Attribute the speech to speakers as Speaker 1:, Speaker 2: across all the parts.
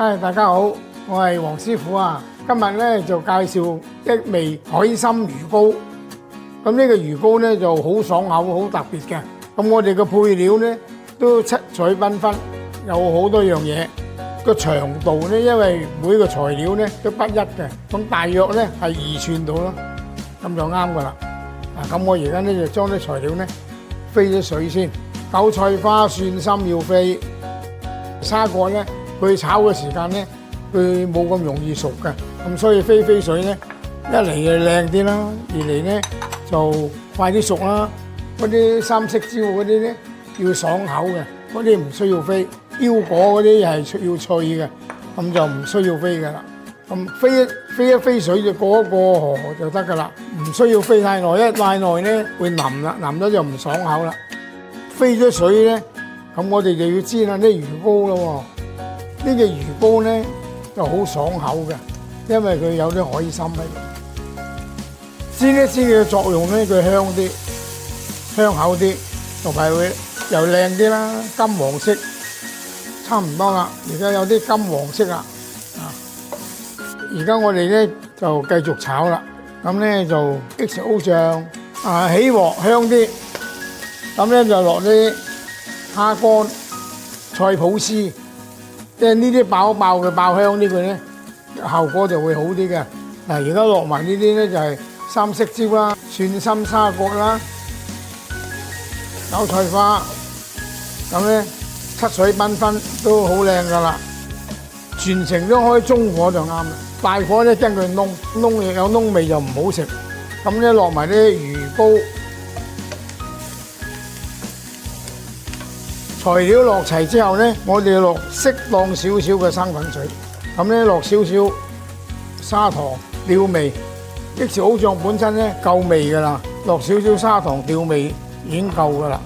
Speaker 1: 嗨，大家好，我係黃師傅啊。今日咧就介紹一味海參魚糕。咁呢個魚糕咧就好爽口，好特別嘅。咁我哋嘅配料咧都七彩繽紛，有好多樣嘢。個長度咧，因為每個材料咧都不一嘅，咁大約咧係2寸到咯，咁就啱噶啦。咁我而家咧就將啲材料咧飛咗水先。韭菜花、蒜心要飛，沙葛咧佢炒嘅時間咧佢冇咁容易熟嘅，咁所以飛水咧一嚟就靚啲啦，二嚟咧就快啲熟啦。嗰啲三色椒嗰啲咧要爽口嘅，嗰啲唔需要飛。腰果嗰啲係要脆嘅，咁就唔需要飛噶啦。咁飛一飛水就過一過河就得噶啦，唔需要飛太耐，一太耐咧會腍啦，腍咗就唔爽口啦。飛咗水咧，咁我哋就要煎下啲魚糕咯。呢個魚糕咧就好爽口嘅，因為佢有啲海參喺度。煎一煎嘅作用咧，佢香啲、香口啲，同埋會又靚啲啦，金黃色。差唔多啦，而家有啲金黃色啦，而家我哋咧就繼續炒啦。咁咧就 XO 醬，起鑊香啲。咁咧就落啲蝦乾、菜脯絲，即係呢啲爆嘅爆香呢個咧，效果就會好啲嘅。而家落埋呢啲咧就係三色椒啦、蒜心沙葛啦、韭菜花，咁咧。七水繽紛都好靚噶啦，全程都開中火就啱啦。大火咧驚佢燶有燶味就唔好食。咁咧落埋啲魚糕，材料落齊之後咧，我哋落適當少少嘅生粉水，咁咧落少少砂糖調味。XO醬本身咧夠味噶啦，落少少砂糖調味已經夠噶啦。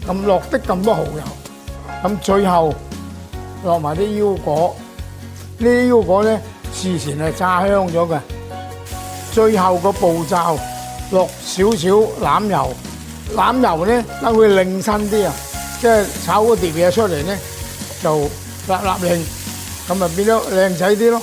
Speaker 1: 咁落得咁多蠔油。咁最後落埋啲腰果，呢啲腰果咧事前係炸香咗嘅。最後個步驟落少少欖油，欖油咧等佢靚身啲啊，即係炒嗰碟嘢出嚟咧就立令，咁咪變咗靚仔啲咯。